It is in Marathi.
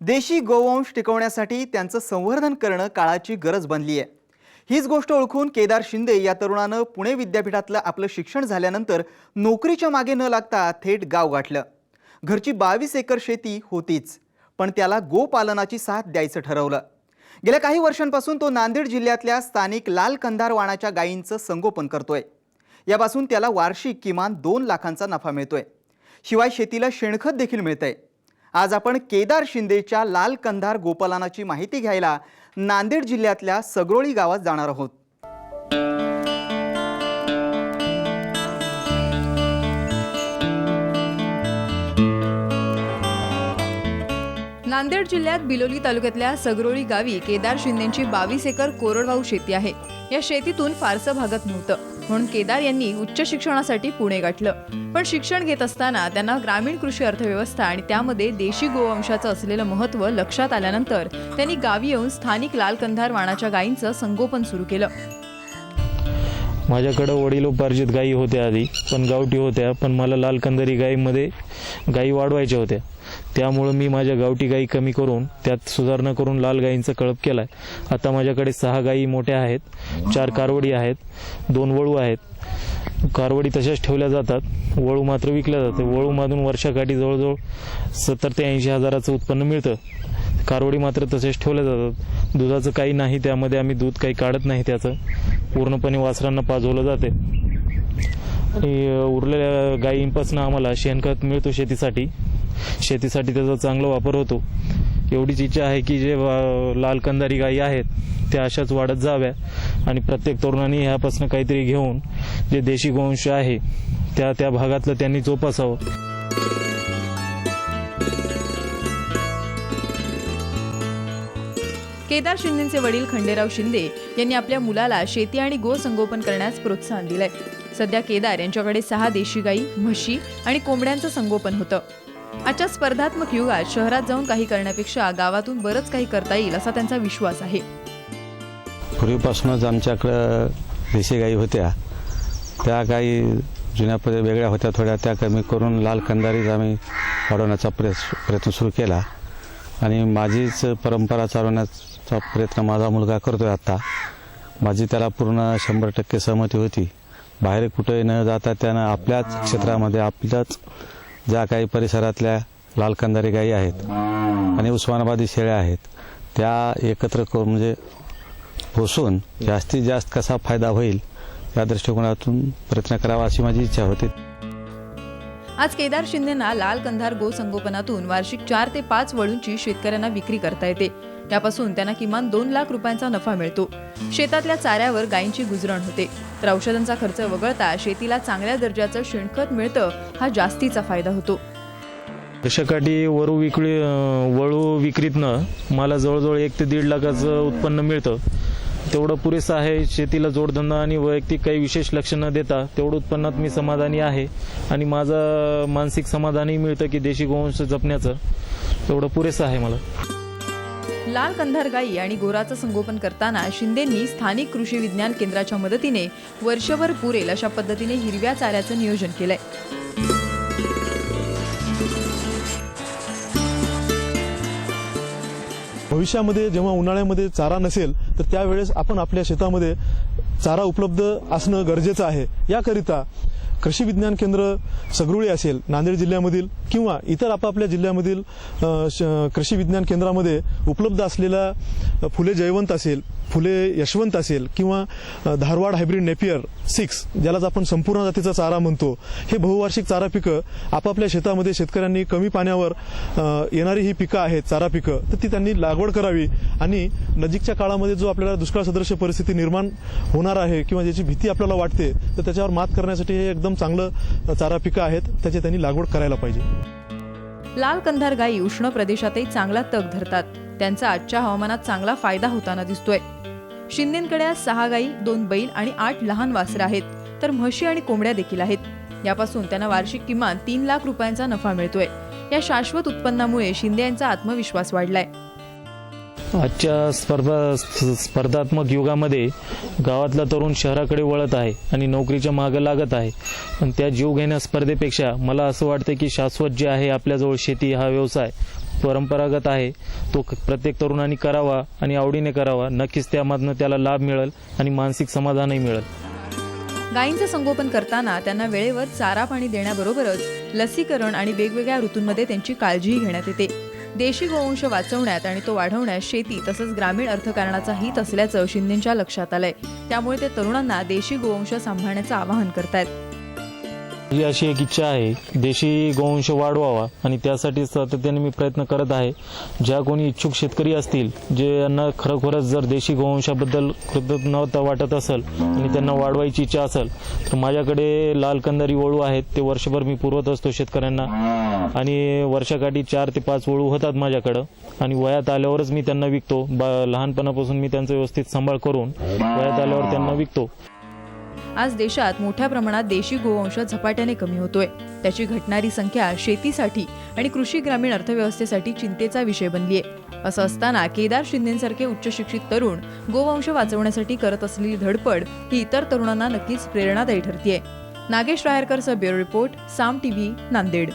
देशी गोवंश टिकवण्यासाठी त्यांचं संवर्धन करणं काळाची गरज बनली आहे। हीच गोष्ट ओळखून केदार शिंदे या तरुणानं पुणे विद्यापीठातलं आपलं शिक्षण झाल्यानंतर नोकरीच्या मागे न लागता थेट गाव गाठलं। घरची 22 एकर शेती होतीच, पण त्याला गोपालनाची साथ द्यायचं ठरवलं। गेल्या काही वर्षांपासून तो नांदेड जिल्ह्यातल्या स्थानिक लाल कंधार वाणाच्या गायींचं संगोपन करतोय। यापासून त्याला वार्षिक किमान 2 लाखांचा नफा मिळतोय। शिवाय शेतीला शेणखत देखील मिळतंय। आज आपण केदार शिंदेच्या लाल कंधार गोपालनाची माहिती घ्यायला नांदेड जिल्ह्यातल्या सगरोळी गावात जाणार आहोत। नांदेड जिल्ह्यात बिलोली तालुक्यातल्या सगरोळी गावी केदार शिंदेंची 22 एकर कोरडवाहू शेती आहे। या शेतीतून फारसं भागत नव्हतं, म्हणून केदार यांनी उच्च शिक्षणासाठी पुणे गाठलं। पण शिक्षण घेत असताना त्यांना ग्रामीण कृषी अर्थव्यवस्था आणि त्यामध्ये देशी गोवंशाचं असलेलं महत्त्व लक्षात आल्यानंतर त्यांनी गावी येऊन स्थानिक लाल कंधार वाणाच्या गायींचं संगोपन सुरू केलं। माझ्याकडे वडिलोपार्जित गायी होत्या आधी, पण गावठी होत्या, पण मला लाल कंधारी गायीमध्ये गायी वाढवायच्या होत्या। त्यामुळे मी माझ्या गावठी गायी कमी करून त्यात सुधारणा करून लाल गायींचा कळप केलाय। आता माझ्याकडे 6 गायी मोठ्या आहेत, 4 कारवडी आहेत, 2 वळू आहेत। कारवडी तशाच ठेवल्या जातात, वळू मात्र विकल्या जाते। वळूमधून वर्षाकाठी जवळजवळ 70 ते 80 हजाराचं उत्पन्न मिळतं। कारवडी मात्र तसेच ठेवल्या जातात। दुधाचं काही नाही, त्यामध्ये आम्ही दूध काही काढत नाही, त्याचं पूर्णपणे वासरांना पाजवलं जाते। आणि उरलेल्या गायींपासून आम्हाला शेणखत मिळतो शेतीसाठी त्याचा चांगला वापर होतो। एवढीच इच्छा आहे की जे लाल कंधारी गायी आहेत त्या अशाच वाढत जाव्या आणि प्रत्येक तरुणांनी ह्यापासून काहीतरी घेऊन जे देशी गोवंश आहे त्या भागातलं त्यांनी जोपासावं। केदार शिंदेंचे वडील खंडेराव शिंदे यांनी आपल्या मुलाला शेती आणि गो संगोपन करण्यास प्रोत्साहन दिलंय। सध्या केदार यांच्याकडे 6 देशी गायी, म्हशी आणि कोंबड्यांचं संगोपन होतं। आजच्या स्पर्धात्मक युगात शहरात जाऊन काही करण्यापेक्षा गावातून बरंच काही करता येईल असा त्यांचा विश्वास आहे। पूर्वीपासूनच आमच्याकडे देशी गायी होत्या, त्या गायी जुन्या वेगळ्या होत्या थोड्या, त्या कमी करून लाल कंधारीच आम्ही वाढवण्याचा प्रयत्न सुरू केला आणि माझीच परंपरा चालवण्याचा प्रयत्न माझा मुलगा करतोय। आता माझी त्याला पूर्ण 100% सहमती होती। बाहेर कुठे न जाता त्यानं आपल्याच क्षेत्रामध्ये आपल्याच ज्या काही परिसरातल्या लाल कंधारी गायी आहेत आणि उस्मानाबादी शेळ्या आहेत त्या एकत्र करून म्हणजे पोसून जास्तीत जास्त कसा फायदा होईल या दृष्टिकोनातून प्रयत्न करावा अशी माझी इच्छा होती। आज केदार शिंदेंना लाल कंधार गो संगोपनातून वार्षिक 4 ते 5 वळूंची शेतकऱ्यांना विक्री करता येते। त्यापासून त्यांना किमान 2 लाख रुपयांचा नफा मिळतो। शेतातल्या चाऱ्यावर गायींची गुजरण होते, तर औषधांचा खर्च वगळता शेतीला चांगल्या दर्जाचं शेणखत मिळतं, हा जास्तीचा फायदा होतो। वर्षाकाठी वळू विक्रीतनं मला जवळजवळ 1 ते 1.5 लाखाचं उत्पन्न मिळतं। तेवढं पुरेसं आहे। शेतीला जोडधंदा आणि वैयक्तिक काही विशेष लक्ष न देता तेवढं उत्पन्नात मी समाधानी आहे आणि माझं मानसिक समाधानही मिळतं की देशी गोवंश जपण्याचं तेवढं पुरेसं आहे मला। लाल कंधार गायी आणि गोराचं संगोपन करताना शिंदेंनी स्थानिक कृषी विज्ञान केंद्राच्या मदतीने वर्षभर पुरेल अशा पद्धतीने हिरव्या चाऱ्याचं नियोजन केलंय। भविष्यामध्ये जेव्हा उन्हाळ्यामध्ये चारा नसेल तर त्यावेळेस आपण आपल्या शेतामध्ये चारा उपलब्ध असणं गरजेचं आहे। याकरिता कृषी विज्ञान केंद्र सगरोळी असेल नांदेड जिल्ह्यामधील किंवा इतर आपापल्या जिल्ह्यामधील कृषी विज्ञान केंद्रामध्ये उपलब्ध असलेला फुले जयवंत असेल, फुले यशवंत असेल किंवा धारवाड हायब्रिड नेपियर 6 ज्यालाच आपण संपूर्ण जातीचा चारा म्हणतो, हे बहुवार्षिक चारा पिकं आपापल्या शेतामध्ये शेतकऱ्यांनी कमी पाण्यावर येणारी ही पिकं आहेत चारा पिकं, तर ती त्यांनी लागवड करावी आणि नजीकच्या काळामध्ये जो आपल्याला दुष्काळ सदृश परिस्थिती निर्माण होणार आहे किंवा ज्याची भीती आपल्याला वाटते तर त्याच्यावर मात करण्यासाठी हे एकदम चांगलं चारा पिकं आहेत, त्याची त्यांनी लागवड करायला पाहिजे। लाल कंधार गायी उष्ण प्रदेशातही चांगला तग धरतात, त्यांचा आजच्या हवामानात चांगला फायदा होताना दिसतोय। शिंदेंकडे 6 गायी, 2 बैल आणि 8 लहान वासरं आहेत, तर म्हशी आणि कोंबड्या देखील आहेत। यापासून त्यांना वार्षिक किमान 3 लाख रुपयांचा नफा मिळतोय। या शाश्वत उत्पन्नामुळे शिंदे यांचा आत्मविश्वास वाढलाय। आजच्या स्पर्धात्मक युगामध्ये गावातला तरुण शहराकडे वळत आहे आणि नोकरीच्या मागे लागत आहे, पण त्या जीव घेण्या स्पर्धेपेक्षा मला असं वाटतं की शाश्वत जे आहे आपल्याजवळ शेती हा व्यवसाय परंपरागत आहे तो प्रत्येक तरुणाने करावा आणि आवडीने करावा. नक्कीच त्यामधनं त्याला लाभ मिळेल आणि मानसिक समाधानही मिळेल. गायींचे संगोपन करताना त्यांना वेळेवर चारा पाणी देण्याबरोबरच लसीकरण आणि वेगवेगळ्या ऋतूंमध्ये त्यांची काळजीही घेण्यात येते. देशी गोवंश वाचवण्यात आणि तो वाढवण्यात शेती तसंच ग्रामीण अर्थकारणाचा हित असल्याचं शिंदेंच्या लक्षात आलंय. त्यामुळे ते तरुणांना देशी गोवंश सांभाळण्याचं आवाहन करतायत. ही अशी एक इच्छा आहे, देशी गोवंश वाढवावा आणि त्यासाठी सातत्याने मी प्रयत्न करत आहे. ज्या कोणी इच्छुक शेतकरी असतील, जे यांना खरोखरच जर देशी गोवंशाबद्दल कृतज्ञता वाटत असेल आणि त्यांना वाढवायची इच्छा असेल तर माझ्याकडे लाल कंदारी वळू आहेत. ते वर्षभर मी पुरवत असतो शेतकऱ्यांना आणि वर्षाकाठी 4 ते 5 वळू होतात माझ्याकडं आणि वयात आल्यावरच मी त्यांना विकतो. लहानपणापासून मी त्यांचा व्यवस्थित सांभाळ करून वयात आल्यावर त्यांना विकतो. आज देशात मोठ्या प्रमाणात देशी गोवंश झपाट्याने कमी होतोय. त्याची घटणारी संख्या शेतीसाठी आणि कृषी ग्रामीण अर्थव्यवस्थेसाठी चिंतेचा विषय बनलीय. असं असताना केदार शिंदेंसारखे उच्च शिक्षित तरुण गोवंश वाचवण्यासाठी करत असलेली धडपड ही इतर तरुणांना नक्कीच प्रेरणादायी ठरतेय. नागेश रायरकरचा ब्युरो रिपोर्ट, साम टीव्ही, नांदेड.